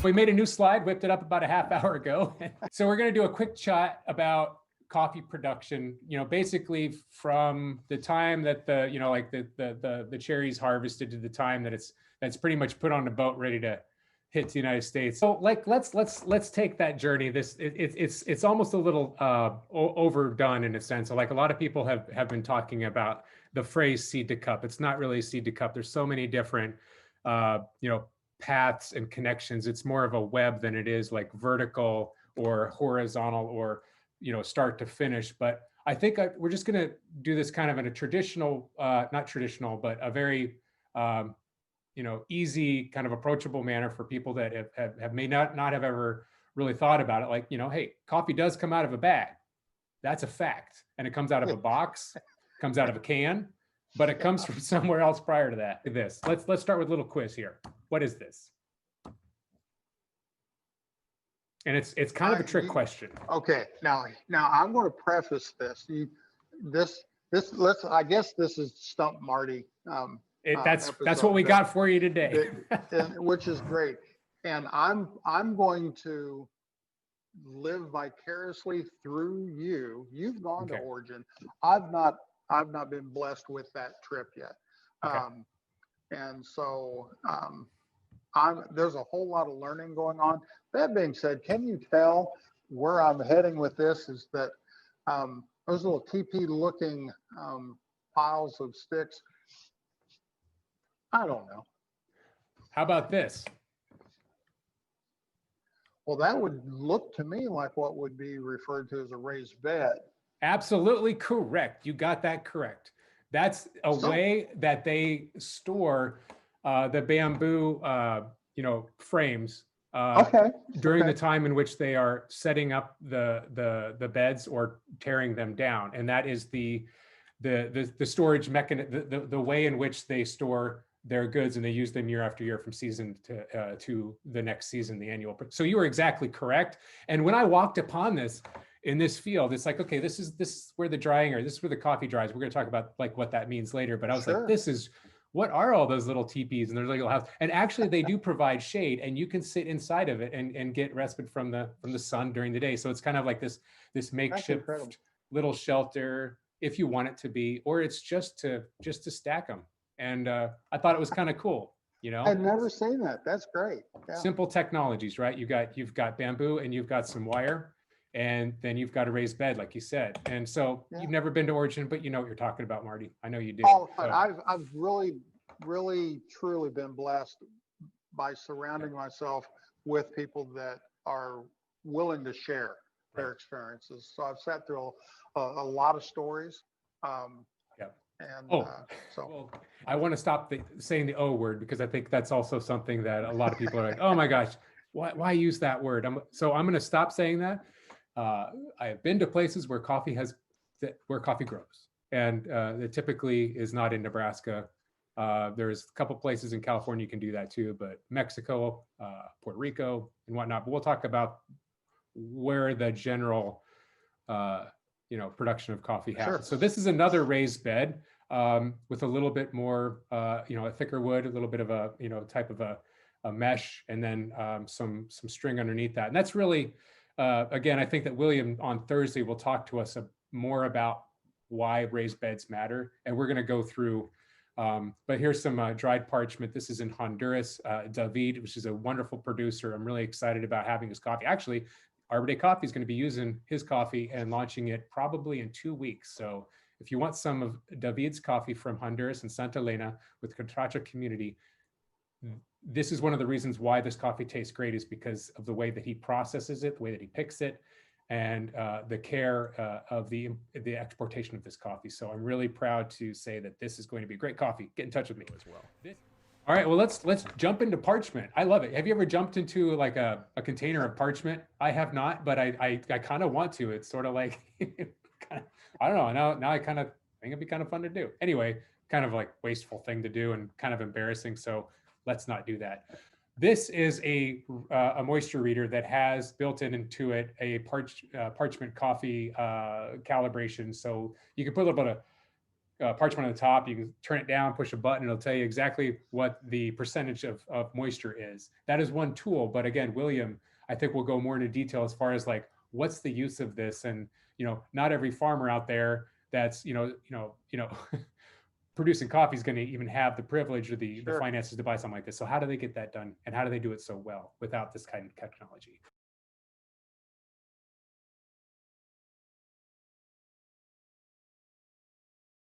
We made a new slide, whipped it up about a half hour ago. So we're going to do a quick chat about coffee production, basically from the time that the cherry's harvested to the time that that's pretty much put on the boat ready to hit the United States. So let's take that journey. It's almost a little overdone in a sense. So like a lot of people have been talking about the phrase seed to cup. It's not really seed to cup. There's so many different paths and connections. It's more of a web than it is like vertical or horizontal or start to finish. But I think we're just going to do this kind of in a traditional, not traditional, but a very easy, kind of approachable manner for people that have may not have ever really thought about it. Like, hey, coffee does come out of a bag. That's a fact. And it comes out of a box, comes out of a can, but it comes from somewhere else prior to that. Let's start with a little quiz here. What is this? And it's kind of a trick question. Okay, now I'm going to preface this. I guess this is Stump Marty. That's what we got for you today, which is great. And I'm going to live vicariously through you. You've gone to Origin. I've not been blessed with that trip yet. Okay. And so there's a whole lot of learning going on. That being said, can you tell where I'm heading with this is that those little teepee looking piles of sticks, I don't know. How about this? Well, that would look to me like what would be referred to as a raised bed. Absolutely correct. You got that correct. That's a way that they store the bamboo, frames during the time in which they are setting up the beds or tearing them down, and that is the storage mechanism, the way in which they store their goods, and they use them year after year from season to the next season, the annual. So you are exactly correct. And when I walked upon this in this field, it's like, okay, this is where the drying, or this is where the coffee dries. We're going to talk about like what that means later. But I was like, what are all those little teepees and there's like a little house? And actually they do provide shade, and you can sit inside of it and get respite from the sun during the day. So it's kind of like this makeshift little shelter if you want it to be, or it's just to stack them. And I thought it was kind of cool, I'd never seen that. That's great. Yeah. Simple technologies, right? You've got bamboo and you've got some wire, and then you've got a raised bed, like you said. And so you've never been to Origin, but you know what you're talking about, Marty. I know you do. Oh, so. I've really, really, truly been blessed by surrounding myself with people that are willing to share their experiences. So I've sat through a lot of stories. Well, I want to stop saying the O word, because I think that's also something that a lot of people are like, oh my gosh, why use that word? So I'm going to stop saying that. I have been to places where coffee grows, and it typically is not in Nebraska. There's a couple places in California you can do that too, but Mexico, Puerto Rico, and whatnot. But we'll talk about where the general production of coffee happens. So this is another raised bed with a little bit more, a thicker wood, a little bit of a, type of a mesh, and then some string underneath that. And that's really, again, I think that William on Thursday will talk to us more about why raised beds matter. And we're going to go through, but here's some dried parchment. This is in Honduras, David, which is a wonderful producer. I'm really excited about having his coffee. Actually, Arbor Day Coffee is going to be using his coffee and launching it probably in 2 weeks. So if you want some of David's coffee from Honduras and Santa Elena with Catracha community, this is one of the reasons why this coffee tastes great, is because of the way that he processes it, the way that he picks it, and the care of the exportation of this coffee. So I'm really proud to say that this is going to be great coffee. Get in touch with me as well. All right, well, let's jump into parchment. I love it. Have you ever jumped into like a container of parchment? I have not, but I kind of want to. It's sort of like, I don't know. Now I kind of think it'd be kind of fun to do. Anyway, kind of like wasteful thing to do and kind of embarrassing. So let's not do that. This is a moisture reader that has built into it a Parchment Coffee calibration. So you can put a little bit parchment on the top. You can turn it down, push a button, it'll tell you exactly what the percentage of moisture is. That is one tool. But again, William, I think we'll go more into detail as far as like, what's the use of this? And, not every farmer out there that's, producing coffee is going to even have the privilege or the Sure. finances to buy something like this. So how do they get that done? And how do they do it so well without this kind of technology?